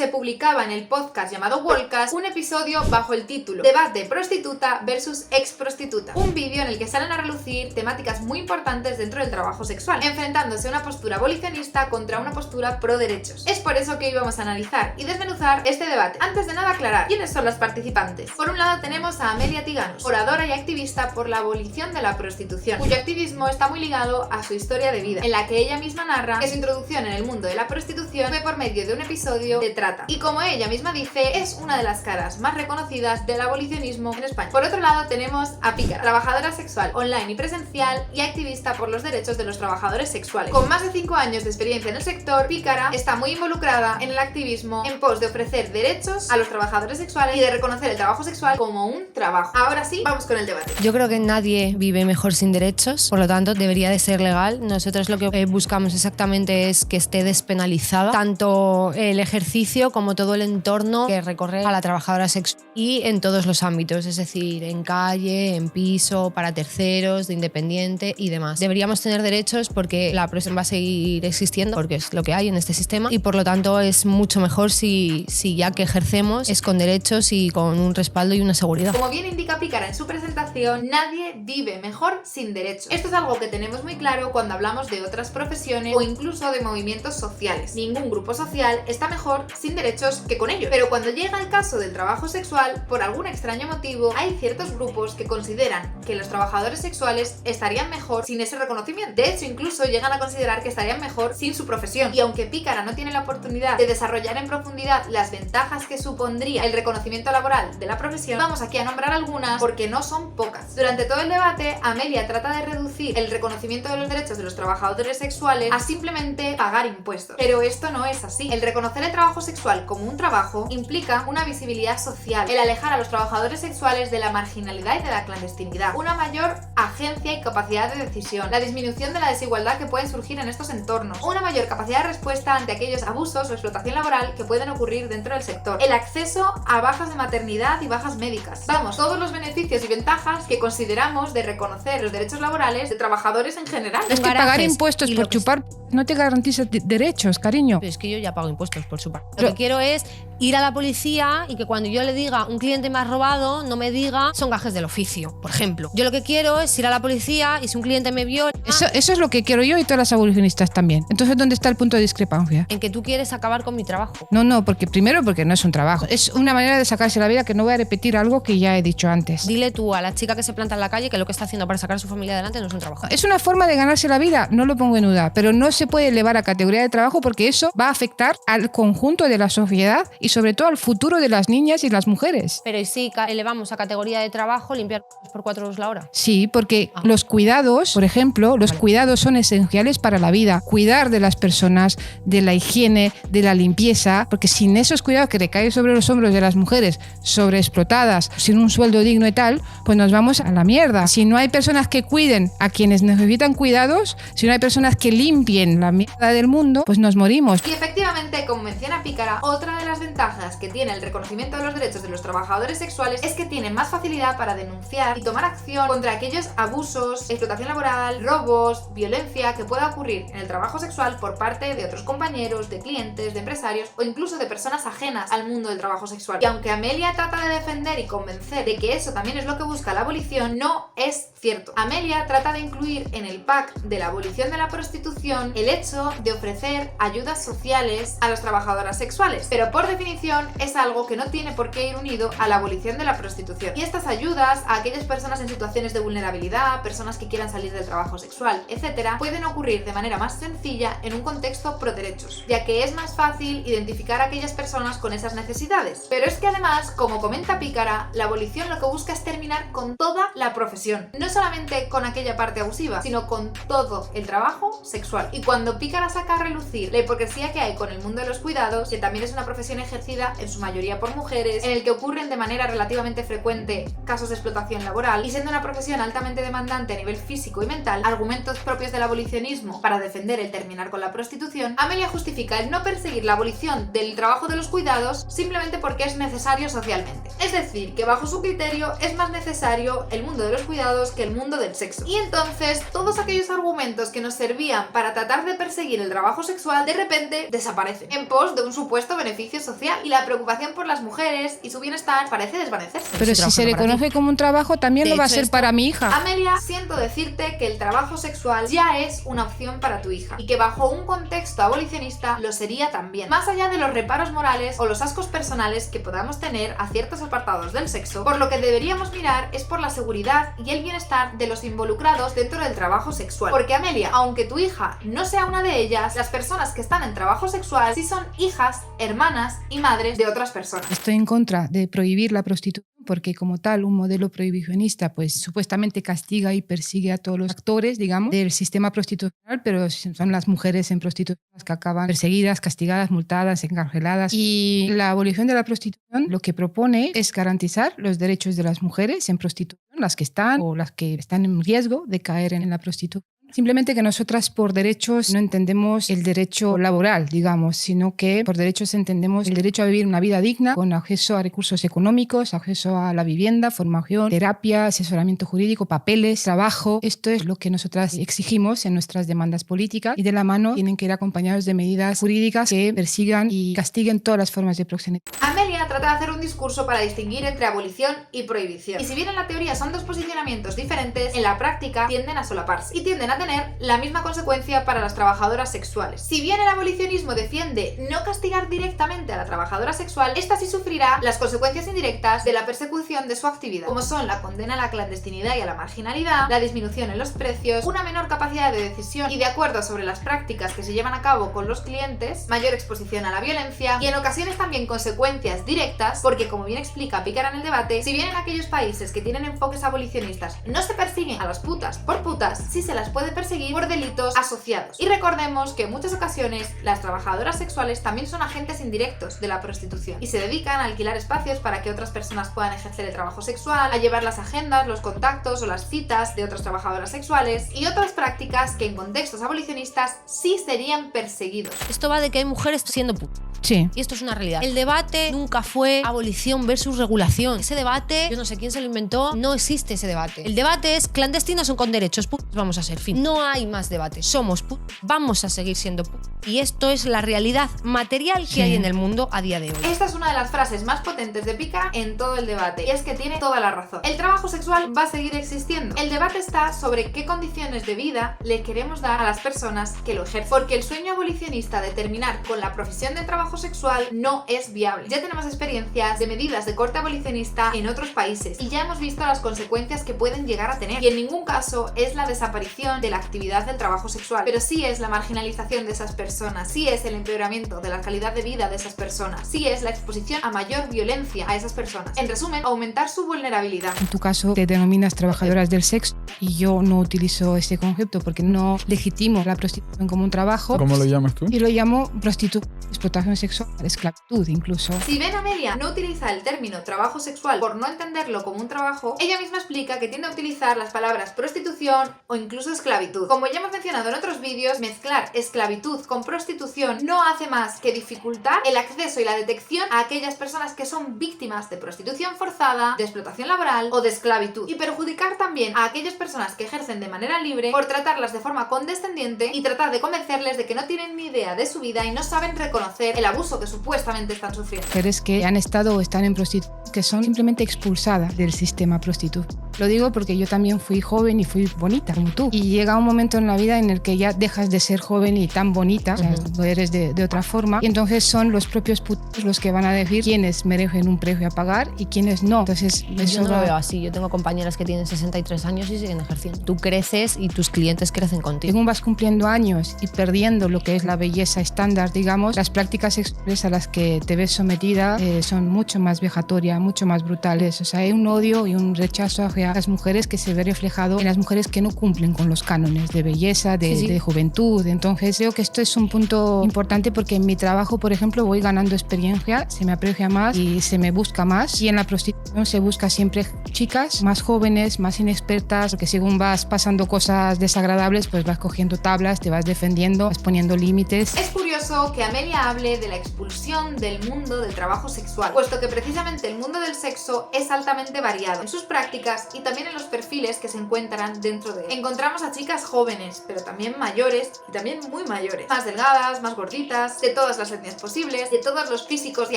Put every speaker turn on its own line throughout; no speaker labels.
se publicaba en el podcast llamado Wallcast un episodio bajo el título Debate prostituta versus ex prostituta, un vídeo en el que salen a relucir temáticas muy importantes dentro del trabajo sexual, enfrentándose a una postura abolicionista contra una postura pro derechos. Es por eso que hoy vamos a analizar y desmenuzar este debate. Antes de nada, aclarar quiénes son las participantes. Por un lado tenemos a Amelia Tiganos, oradora y activista por la abolición de la prostitución, cuyo activismo está muy ligado a su historia de vida, en la que ella misma narra que su introducción en el mundo de la prostitución fue por medio de un episodio de trata, y como ella misma dice, es una de las caras más reconocidas del abolicionismo en España. Por otro lado tenemos a Pícara, trabajadora sexual online y presencial y activista por los derechos de los trabajadores sexuales. Con más de 5 años de experiencia en el sector, Pícara está muy involucrada en el activismo en pos de ofrecer derechos a los trabajadores sexuales y de reconocer el trabajo sexual como un trabajo. Ahora sí, vamos con el debate.
Yo creo que nadie vive mejor sin derechos, por lo tanto debería de ser legal. Nosotros lo que buscamos exactamente es que esté despenalizada tanto el ejercicio como todo el entorno que recorre a la trabajadora sexual y en todos los ámbitos, es decir, en calle, en piso, para terceros, de independiente y demás. Deberíamos tener derechos porque la prostitución va a seguir existiendo, porque es lo que hay en este sistema, y por lo tanto es mucho mejor si ya que ejercemos es con derechos y con un respaldo y una seguridad.
Como bien indica Pícara en su presentación, nadie vive mejor sin derechos. Esto es algo que tenemos muy claro cuando hablamos de otras profesiones o incluso de movimientos sociales. Ningún grupo social está mejor sin derechos que con ellos. Pero cuando llega el caso del trabajo sexual, por algún extraño motivo, hay ciertos grupos que consideran que los trabajadores sexuales estarían mejor sin ese reconocimiento. De hecho, incluso llegan a considerar que estarían mejor sin su profesión. Y aunque Pícara no tiene la oportunidad de desarrollar en profundidad las ventajas que supondría el reconocimiento laboral de la profesión, vamos aquí a nombrar algunas porque no son pocas. Durante todo el debate, Amelia trata de reducir el reconocimiento de los derechos de los trabajadores sexuales a simplemente pagar impuestos. Pero esto no es así. El reconocer el trabajo sexual como un trabajo implica una visibilidad social, el alejar a los trabajadores sexuales de la marginalidad y de la clandestinidad, una mayor agencia y capacidad de decisión, la disminución de la desigualdad que puede surgir en estos entornos, una mayor capacidad de respuesta ante aquellos abusos o explotación laboral que pueden ocurrir dentro del sector, el acceso a bajas de maternidad y bajas médicas. Vamos, todos los beneficios y ventajas que consideramos de reconocer los derechos laborales de trabajadores en general.
Es que pagar impuestos por chupar no te garantiza derechos, cariño.
Pero es que yo ya pago impuestos por chupar. Lo que quiero es ir a la policía y que cuando yo le diga un cliente me ha robado, no me diga son gajes del oficio, por ejemplo. Yo lo que quiero es ir a la policía y si un cliente me viola...
Eso es lo que quiero yo y todas las abolicionistas también. Entonces, ¿dónde está el punto de discrepancia?
En que tú quieres acabar con mi trabajo.
No, porque primero porque no es un trabajo. Es una manera de sacarse la vida, que no voy a repetir algo que ya he dicho antes.
Dile tú a la chica que se planta en la calle que lo que está haciendo para sacar a su familia adelante no es un trabajo.
Es una forma de ganarse la vida, no lo pongo en duda, pero no se puede elevar a categoría de trabajo porque eso va a afectar al conjunto de la sociedad y sobre todo al futuro de las niñas y las mujeres.
Pero ¿y si elevamos a categoría de trabajo limpiar por 4 euros la hora?
Sí, porque los cuidados, por ejemplo, los cuidados son esenciales para la vida. Cuidar de las personas, de la higiene, de la limpieza, porque sin esos cuidados que recaen sobre los hombros de las mujeres sobreexplotadas, sin un sueldo digno y tal, pues nos vamos a la mierda. Si no hay personas que cuiden a quienes necesitan cuidados, si no hay personas que limpien la mierda del mundo, pues nos morimos.
Y efectivamente, como menciona Pícara, otra de las ventajas que tiene el reconocimiento de los derechos de los trabajadores sexuales es que tienen más facilidad para denunciar y tomar acción contra aquellos abusos, explotación laboral, robos, violencia que pueda ocurrir en el trabajo sexual por parte de otros compañeros, de clientes, de empresarios o incluso de personas ajenas al mundo del trabajo sexual. Y aunque Amelia trata de defender y convencer de que eso también es lo que busca la abolición, no es cierto. Amelia trata de incluir en el pack de la abolición de la prostitución el hecho de ofrecer ayudas sociales a las trabajadoras sexuales, pero por definición es algo que no tiene por qué ir unido a la abolición de la prostitución. Y estas ayudas a aquellas personas en situaciones de vulnerabilidad, personas que quieran salir del trabajo sexual, etc., pueden ocurrir de manera más sencilla en un contexto pro derechos, ya que es más fácil identificar a aquellas personas con esas necesidades. Pero es que además, como comenta Pícara, la abolición lo que busca es terminar con toda la profesión, no solamente con aquella parte abusiva, sino con todo el trabajo sexual. Y cuando Pícara saca a relucir la hipocresía que hay con el mundo de los cuidados, que también es una profesión ejercida en su mayoría por mujeres, en el que ocurren de manera relativamente frecuente casos de explotación laboral, y siendo una profesión altamente demandante a nivel físico y mental, argumentos propios del abolicionismo para defender el terminar con la prostitución, Amelia justifica el no perseguir la abolición del trabajo de los cuidados simplemente porque es necesario socialmente. Es decir, que bajo su criterio es más necesario el mundo de los cuidados que el mundo del sexo. Y entonces, todos aquellos argumentos que nos servían para tratar de perseguir el trabajo sexual, de repente desaparecen, en pos de un supuesto supuesto beneficio social. Y la preocupación por las mujeres y su bienestar parece desvanecerse.
Pero si se le conoce como un trabajo, también lo va a ser para mi hija.
Amelia, siento decirte que el trabajo sexual ya es una opción para tu hija y que bajo un contexto abolicionista lo sería también. Más allá de los reparos morales o los ascos personales que podamos tener a ciertos apartados del sexo, por lo que deberíamos mirar es por la seguridad y el bienestar de los involucrados dentro del trabajo sexual. Porque Amelia, aunque tu hija no sea una de ellas, las personas que están en trabajo sexual sí son hijas, hermanas y madres de otras personas.
Estoy en contra de prohibir la prostitución porque como tal un modelo prohibicionista pues supuestamente castiga y persigue a todos los actores, digamos, del sistema prostitucional, pero son las mujeres en prostitución las que acaban perseguidas, castigadas, multadas, encarceladas. Y la abolición de la prostitución lo que propone es garantizar los derechos de las mujeres en prostitución, las que están o las que están en riesgo de caer en la prostitución. Simplemente que nosotras por derechos no entendemos el derecho laboral, digamos, sino que por derechos entendemos el derecho a vivir una vida digna, con acceso a recursos económicos, acceso a la vivienda, formación, terapia, asesoramiento jurídico, papeles, trabajo. Esto es lo que nosotras exigimos en nuestras demandas políticas y de la mano tienen que ir acompañados de medidas jurídicas que persigan y castiguen todas las formas de proxenetismo.
Amelia trata de hacer un discurso para distinguir entre abolición y prohibición. Y si bien en la teoría son dos posicionamientos diferentes, en la práctica tienden a solaparse y tienden a tener la misma consecuencia para las trabajadoras sexuales. Si bien el abolicionismo defiende no castigar directamente a la trabajadora sexual, esta sí sufrirá las consecuencias indirectas de la persecución de su actividad, como son la condena a la clandestinidad y a la marginalidad, la disminución en los precios, una menor capacidad de decisión y de acuerdo sobre las prácticas que se llevan a cabo con los clientes, mayor exposición a la violencia y en ocasiones también consecuencias directas, porque como bien explica Pícara en el debate, si bien en aquellos países que tienen enfoques abolicionistas no se persiguen a las putas por putas, sí se las puede perseguir por delitos asociados. Y recordemos que en muchas ocasiones las trabajadoras sexuales también son agentes indirectos de la prostitución y se dedican a alquilar espacios para que otras personas puedan ejercer el trabajo sexual, a llevar las agendas, los contactos o las citas de otras trabajadoras sexuales y otras prácticas que en contextos abolicionistas sí serían perseguidos.
Esto va de que hay mujeres siendo putas.
Sí.
Y esto es una realidad. El debate nunca fue abolición versus regulación. Ese debate, yo no sé quién se lo inventó, no existe ese debate. El debate es clandestinos o con derechos, putas vamos a ser, fin. No hay más debate. Somos putas, vamos a seguir siendo putas. Y esto es la realidad material que hay en el mundo a día de hoy.
Esta es una de las frases más potentes de Pícara en todo el debate y es que tiene toda la razón. El trabajo sexual va a seguir existiendo. El debate está sobre qué condiciones de vida le queremos dar a las personas que lo ejercen. Porque el sueño abolicionista de terminar con la profesión de trabajo sexual no es viable. Ya tenemos experiencias de medidas de corte abolicionista en otros países y ya hemos visto las consecuencias que pueden llegar a tener. Y en ningún caso es la desaparición de la actividad del trabajo sexual, pero sí es la marginalización de esas personas, sí es el empeoramiento de la calidad de vida de esas personas, sí es la exposición a mayor violencia a esas personas. En resumen, aumentar su vulnerabilidad.
En tu caso te denominas trabajadoras del sexo y yo no utilizo ese concepto porque no legitimo la prostitución como un trabajo.
¿Cómo lo llamas tú?
Y lo llamo prostitución, explotación sexual, esclavitud incluso.
Si bien Amelia no utiliza el término trabajo sexual por no entenderlo como un trabajo, ella misma explica que tiende a utilizar las palabras prostitución o incluso esclavitud. Como ya hemos mencionado en otros vídeos, mezclar esclavitud con prostitución no hace más que dificultar el acceso y la detección a aquellas personas que son víctimas de prostitución forzada, de explotación laboral o de esclavitud, y perjudicar también a aquellas personas que ejercen de manera libre por tratarlas de forma condescendiente y tratar de convencerles de que no tienen ni idea de su vida y no saben reconocer el abuso que supuestamente están sufriendo.
Mujeres que han estado o están en prostitución, que son simplemente expulsadas del sistema prostitución. Lo digo porque yo también fui joven y fui bonita como tú. Y llega un momento en la vida en el que ya dejas de ser joven y tan bonita, o sea, lo eres de otra forma. Y entonces son los propios putos los que van a decir quiénes merecen un precio a pagar y quiénes no. Entonces, eso
yo no lo veo así. Yo tengo compañeras que tienen 63 años y siguen ejerciendo. Tú creces y tus clientes crecen contigo.
Según vas cumpliendo años y perdiendo lo que es la belleza estándar, digamos, las prácticas sexuales a las que te ves sometida son mucho más vejatorias, mucho más brutales. O sea, hay un odio y un rechazo hacia las mujeres que se ve reflejado en las mujeres que no cumplen con los cánones de belleza, de juventud. Entonces creo que esto es un punto importante porque en mi trabajo, por ejemplo, voy ganando experiencia, se me aprecia más y se me busca más. Y en la prostitución se busca siempre chicas más jóvenes, más inexpertas, porque según vas pasando cosas desagradables, pues vas cogiendo tablas, te vas defendiendo, vas poniendo límites.
Es curioso que Amelia hable de la la expulsión del mundo del trabajo sexual, puesto que precisamente el mundo del sexo es altamente variado en sus prácticas y también en los perfiles que se encuentran dentro de él. Encontramos a chicas jóvenes, pero también mayores y también muy mayores, más delgadas, más gorditas, de todas las etnias posibles, de todos los físicos y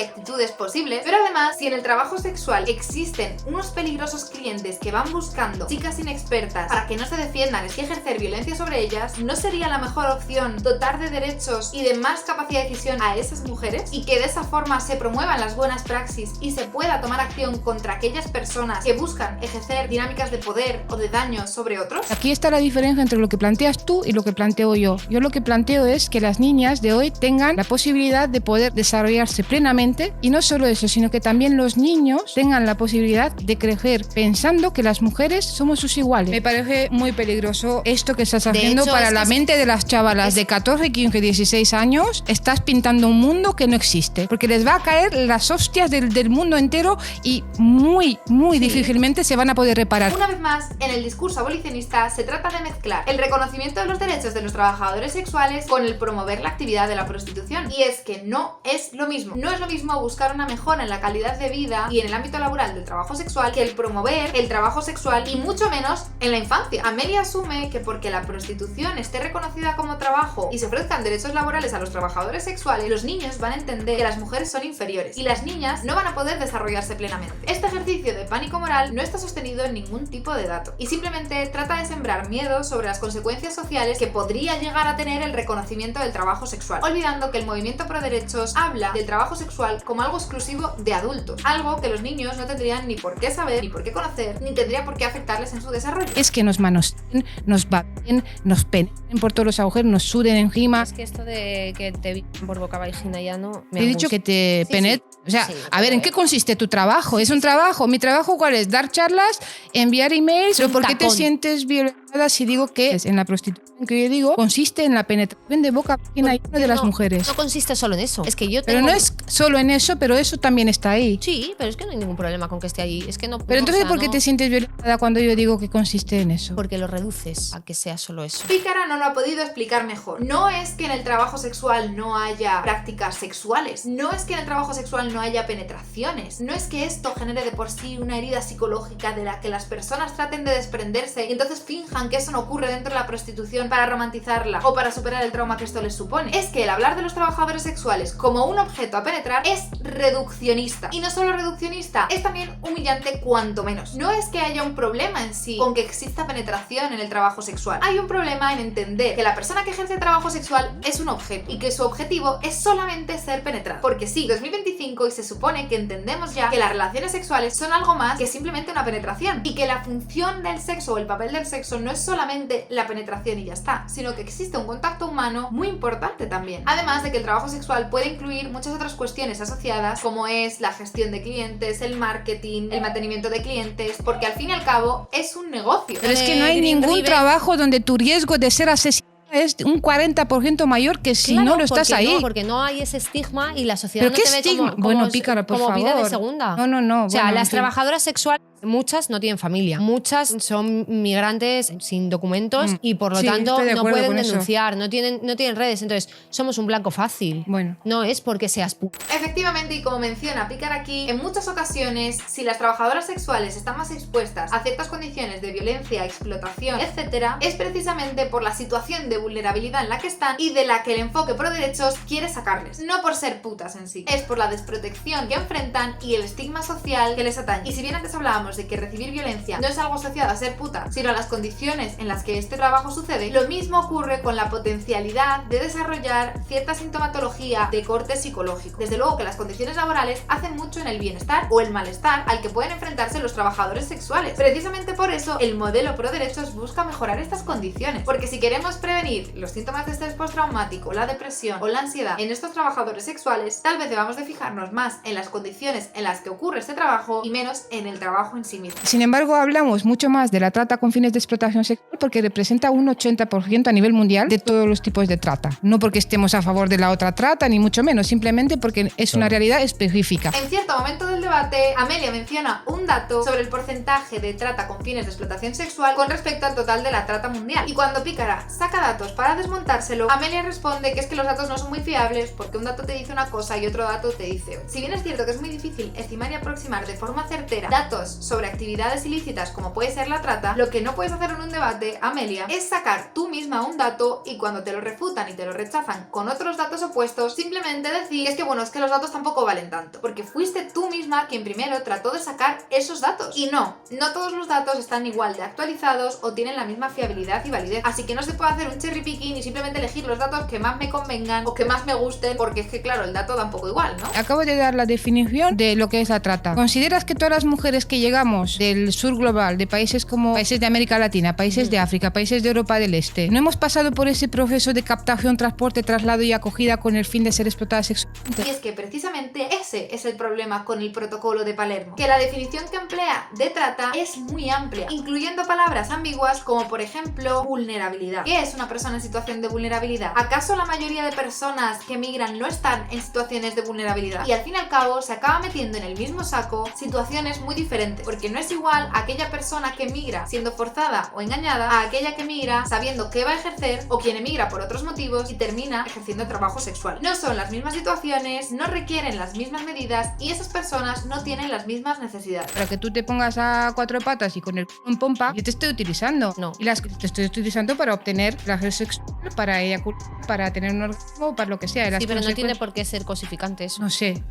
actitudes posibles, pero además, si en el trabajo sexual existen unos peligrosos clientes que van buscando chicas inexpertas para que no se defiendan y ejercer violencia sobre ellas, ¿no sería la mejor opción dotar de derechos y de más capacidad de decisión a esas mujeres y que de esa forma se promuevan las buenas praxis y se pueda tomar acción contra aquellas personas que buscan ejercer dinámicas de poder o de daño sobre otros?
Aquí está la diferencia entre lo que planteas tú y lo que planteo yo. Yo lo que planteo es que las niñas de hoy tengan la posibilidad de poder desarrollarse plenamente, y no solo eso, sino que también los niños tengan la posibilidad de crecer pensando que las mujeres somos sus iguales. Me parece muy peligroso esto que estás haciendo para la mente de las chavalas de 14, 15, 16 años. Estás pintando un mundo que no existe, porque les va a caer las hostias del mundo entero y muy difícilmente se van a poder reparar.
Una vez más, en el discurso abolicionista se trata de mezclar el reconocimiento de los derechos de los trabajadores sexuales con el promover la actividad de la prostitución. Y es que no es lo mismo. No es lo mismo buscar una mejora en la calidad de vida y en el ámbito laboral del trabajo sexual que el promover el trabajo sexual, y mucho menos en la infancia. Amelia asume que porque la prostitución esté reconocida como trabajo y se ofrezcan derechos laborales a los trabajadores sexuales, los niños van a entender que las mujeres son inferiores y las niñas no van a poder desarrollarse plenamente. Este ejercicio de pánico moral no está sostenido en ningún tipo de dato y simplemente trata de sembrar miedo sobre las consecuencias sociales que podría llegar a tener el reconocimiento del trabajo sexual, olvidando que el movimiento pro derechos habla del trabajo sexual como algo exclusivo de adultos, algo que los niños no tendrían ni por qué saber, ni por qué conocer, ni tendría por qué afectarles en su desarrollo.
Es que nos manoseen, nos baten, nos penetren por todos los agujeros, nos suden encima.
Es que esto de que te vienen por boca vagina ya no...
He dicho que te penetren. O sea,
sí,
a ver, ¿en qué consiste tu trabajo? ¿Es un trabajo? ¿Mi trabajo cuál es? ¿Dar charlas? ¿Enviar emails? ¿Pero por qué te sientes violentada si digo que en la prostitución que yo digo consiste en la penetración de boca vagina y de las mujeres?
No consiste solo en eso. Es que yo
Pero no es solo en eso, pero eso también está ahí.
Sí, pero es que no hay ningún problema con que esté ahí. Es que no.
Pero entonces, ¿por qué te sientes violentada cuando yo digo que consiste en eso?
Porque lo reduces a que sea solo eso.
Pícara no lo ha podido explicar mejor. No es que en el trabajo sexual no haya prácticas sexuales. No es que en el trabajo sexual no haya penetraciones. No es que esto genere de por sí una herida psicológica de la que las personas traten de desprenderse y entonces finjan que eso no ocurre dentro de la prostitución para romantizarla o para superar el trauma que esto les supone. Es que el hablar de los trabajadores sexuales como un objeto a penetrar es reduccionista. Y no solo reduccionista, es también humillante cuanto menos. No es que haya un problema en sí con que exista penetración en el trabajo sexual. Hay un problema en entender que la persona que ejerce trabajo sexual es un objeto y que su objetivo es solamente ser penetrado. Porque sí, 2025 y se supone que entendemos ya que las relaciones sexuales son algo más que simplemente una penetración y que la función del sexo o el papel del sexo no es solamente la penetración y ya está, sino que existe un contacto humano muy importante también. Además de que el trabajo sexual puede incluir muchas otras cuestiones asociadas como es la gestión de clientes, el marketing, el mantenimiento de clientes, porque al fin y al cabo es un negocio.
Pero es que no hay ningún trabajo donde tu riesgo de ser asesinado es un 40% mayor que si no lo estás ahí.
No, porque no hay ese estigma y la sociedad
¿Pero
no
qué
te ve
estigma?
como,
Bueno, Pícara, por
como
favor.
vida de segunda.
No.
O sea,
bueno,
las trabajadoras sexuales, muchas no tienen familia. Muchas son migrantes sin documentos y por lo tanto no pueden denunciar, no tienen redes. Entonces, somos un blanco fácil.
Bueno.
No es porque seas puta.
Efectivamente, y como menciona Pícara aquí, en muchas ocasiones, si las trabajadoras sexuales están más expuestas a ciertas condiciones de violencia, explotación, etcétera, es precisamente por la situación de vulnerabilidad en la que están y de la que el enfoque pro derechos quiere sacarles. No por ser putas en sí, es por la desprotección que enfrentan y el estigma social que les atañe. Y si bien antes hablábamos de que recibir violencia no es algo asociado a ser puta, sino a las condiciones en las que este trabajo sucede, lo mismo ocurre con la potencialidad de desarrollar cierta sintomatología de corte psicológico. Desde luego que las condiciones laborales hacen mucho en el bienestar o el malestar al que pueden enfrentarse los trabajadores sexuales. Precisamente por eso el modelo pro derechos busca mejorar estas condiciones, porque si queremos prevenir los síntomas de estrés postraumático, la depresión o la ansiedad en estos trabajadores sexuales, tal vez debamos de fijarnos más en las condiciones en las que ocurre este trabajo y menos en el trabajo en sí mismo.
Sin embargo, hablamos mucho más de la trata con fines de explotación sexual porque representa un 80% a nivel mundial de todos los tipos de trata. No porque estemos a favor de la otra trata, ni mucho menos, simplemente porque es una realidad específica.
En cierto momento del debate, Amelia menciona un dato sobre el porcentaje de trata con fines de explotación sexual con respecto al total de la trata mundial. Y cuando Pícara saca datos para desmontárselo, Amelia responde que es que los datos no son muy fiables porque un dato te dice una cosa y otro dato te dice otra. Si bien es cierto que es muy difícil estimar y aproximar de forma certera datos sobre actividades ilícitas como puede ser la trata, lo que no puedes hacer en un debate, Amelia, es sacar tú misma un dato y cuando te lo refutan y te lo rechazan con otros datos opuestos, simplemente decir que es que bueno, es que los datos tampoco valen tanto, porque fuiste tú misma quien primero trató de sacar esos datos. Y no todos los datos están igual de actualizados o tienen la misma fiabilidad y validez, así que no se puede hacer un cherry picking y simplemente elegir los datos que más me convengan o que más me gusten, porque es que claro, el dato da un poco igual, ¿no?
Acabo de dar la definición de lo que es la trata. ¿Consideras que todas las mujeres que llegamos del sur global, de países como países de América Latina, países de África, países de Europa del Este, no hemos pasado por ese proceso de captación, transporte, traslado y acogida con el fin de ser explotadas sexualmente?
Y es que precisamente ese es el problema con el protocolo de Palermo, que la definición que emplea de trata es muy amplia, incluyendo palabras ambiguas como por ejemplo vulnerabilidad. ¿Qué es una persona en situación de vulnerabilidad? ¿Acaso la mayoría de personas que migran no están en situaciones de vulnerabilidad? Y al fin y al cabo se acaba metiendo en el mismo saco situaciones muy diferentes, porque no es igual aquella persona que migra siendo forzada o engañada a aquella que migra sabiendo qué va a ejercer o quien emigra por otros motivos y termina ejerciendo trabajo sexual. No son las mismas situaciones, no requieren las mismas medidas y esas personas no tienen las mismas necesidades.
Para que tú te pongas a cuatro patas y con el culo en pompa, yo te estoy utilizando.
No.
Y las te estoy utilizando para obtener placer sexual, para eyacular, para tener un orgasmo, para lo que sea. Y las
Sí, pero no tiene
consecuencias-
por qué ser cosificante eso.
No sé.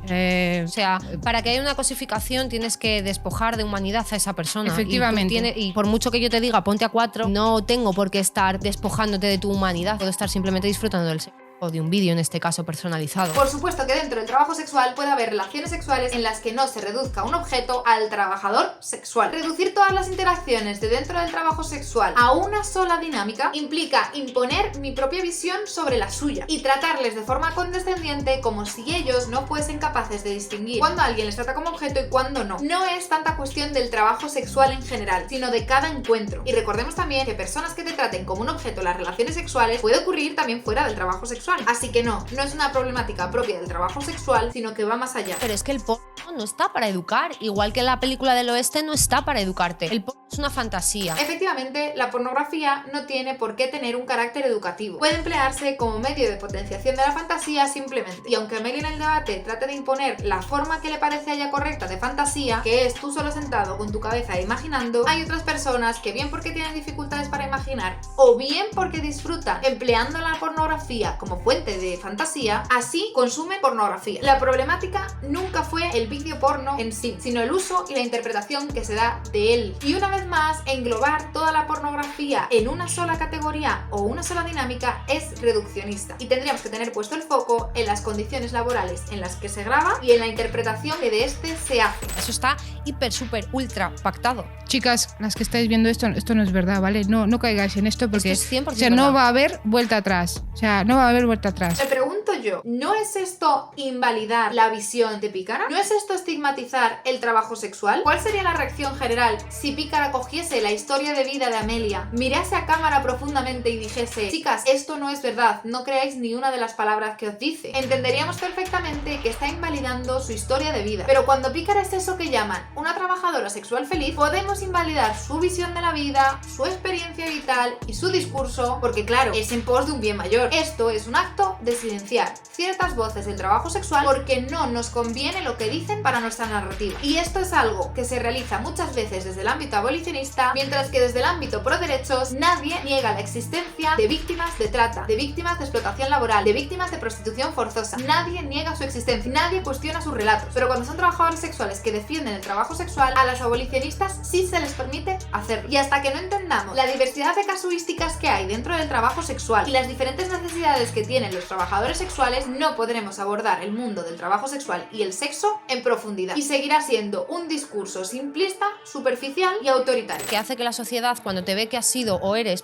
O sea, para que haya una cosificación tienes que despojar de humanidad a esa persona.
Efectivamente.
Y por mucho que yo te diga ponte a 4, no tengo por qué estar despojándote de tu humanidad. Puedo estar simplemente disfrutando del sexo. O de un vídeo, en este caso, personalizado.
Por supuesto que dentro del trabajo sexual puede haber relaciones sexuales en las que no se reduzca un objeto al trabajador sexual. Reducir todas las interacciones de dentro del trabajo sexual a una sola dinámica implica imponer mi propia visión sobre la suya y tratarles de forma condescendiente como si ellos no fuesen capaces de distinguir cuando alguien les trata como objeto y cuando no. No es tanta cuestión del trabajo sexual en general, sino de cada encuentro. Y recordemos también que personas que te traten como un objeto en las relaciones sexuales puede ocurrir también fuera del trabajo sexual. Así que no es una problemática propia del trabajo sexual, sino que va más allá.
Pero es que el porno no está para educar, igual que la película del oeste no está para educarte. El porno es una fantasía.
Efectivamente, la pornografía no tiene por qué tener un carácter educativo. Puede emplearse como medio de potenciación de la fantasía simplemente. Y aunque Amelia en el debate trate de imponer la forma que le parece a ella correcta de fantasía, que es tú solo sentado con tu cabeza imaginando, hay otras personas que bien porque tienen dificultades para imaginar o bien porque disfrutan empleando la pornografía como fuente de fantasía, así consumen pornografía. La problemática nunca fue el vídeo porno en sí, sino el uso y la interpretación que se da de él. Y una vez más, englobar toda la pornografía en una sola categoría o una sola dinámica es reduccionista. Y tendríamos que tener puesto el foco en las condiciones laborales en las que se graba y en la interpretación que de este se hace.
Eso está hiper, súper, ultra pactado.
Chicas, las que estáis viendo esto no es verdad, ¿vale? No caigáis en esto porque
Esto es 100%
o sea, no
verdad.
va a haber vuelta atrás. O sea, no va a haber vuelta atrás.
Me pregunto yo, ¿no es esto invalidar la visión de Pícara? ¿No es esto estigmatizar el trabajo sexual? ¿Cuál sería la reacción general si Pícara cogiese la historia de vida de Amelia, mirase a cámara profundamente y dijese: chicas, esto no es verdad, no creáis ni una de las palabras que os dice? Entenderíamos perfectamente que está invalidando su historia de vida. Pero cuando Pícara es eso que llaman una trabajadora sexual feliz, podemos invalidar su visión de la vida, su experiencia vital y su discurso, porque claro, es en pos de un bien mayor. Esto es un acto de silenciar ciertas voces del trabajo sexual porque no nos conviene lo que dicen para nuestra narrativa. Y esto es algo que se realiza muchas veces desde el ámbito abolicionista, mientras que desde el ámbito pro derechos nadie niega la existencia de víctimas de trata, de víctimas de explotación laboral, de víctimas de prostitución forzosa. Nadie niega su existencia, nadie cuestiona sus relatos. Pero cuando son trabajadores sexuales que defienden el trabajo sexual, a las abolicionistas sí se les permite hacerlo. Y hasta que no entendamos la diversidad de casuísticas que hay dentro del trabajo sexual y las diferentes necesidades que tienen los trabajadores sexuales, no podremos abordar el mundo del trabajo sexual y el sexo en profundidad. Y seguirá siendo un discurso simplista, superficial y autoritario.
Que hace que la sociedad, cuando te ve que has sido o eres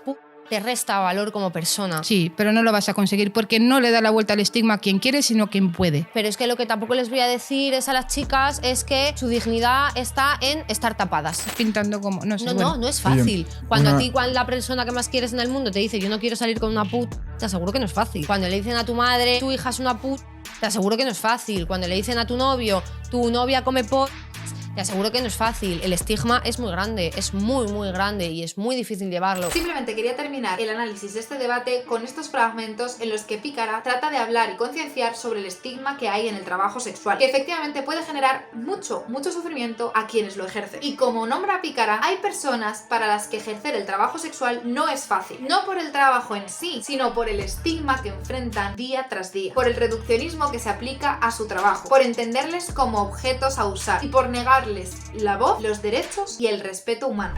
te resta valor como persona.
Sí, pero no lo vas a conseguir porque no le da la vuelta al estigma a quien quiere, sino quien puede.
Pero es que lo que tampoco les voy a decir es a las chicas es que su dignidad está en estar tapadas.
Pintando como... No sé, bueno.
No es fácil.
Oye,
Cuando
una-
a ti, cuando la persona que más quieres en el mundo te dice yo no quiero salir con una puta, te aseguro que no es fácil. Cuando le dicen a tu madre tu hija es una puta, te aseguro que no es fácil. Cuando le dicen a tu novio tu novia come te aseguro que no es fácil. El estigma es muy grande, es muy, muy grande y es muy difícil llevarlo.
Simplemente quería terminar el análisis de este debate con estos fragmentos en los que Pícara trata de hablar y concienciar sobre el estigma que hay en el trabajo sexual, que efectivamente puede generar mucho sufrimiento a quienes lo ejercen. Y como nombra Pícara, hay personas para las que ejercer el trabajo sexual no es fácil, no por el trabajo en sí, sino por el estigma que enfrentan día tras día, por el reduccionismo que se aplica a su trabajo, por entenderles como objetos a usar y por negarles la voz, los derechos y el respeto humano.